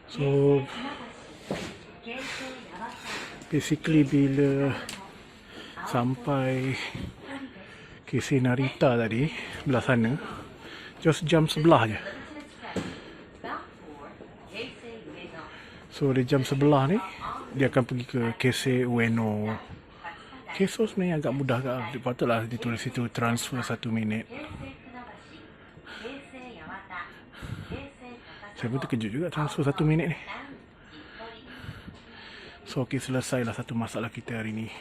So basically bila sampai KC Narita tadi belah sana, just jam sebelah je. So di jam sebelah ni dia akan pergi ke KC Ueno. KC sebenarnya agak mudah ke, patutlah ditulis situ transfer 1 minit. Saya pun terkejut juga transfer 1 minit ni. So okey, selesailah satu masalah kita hari ni.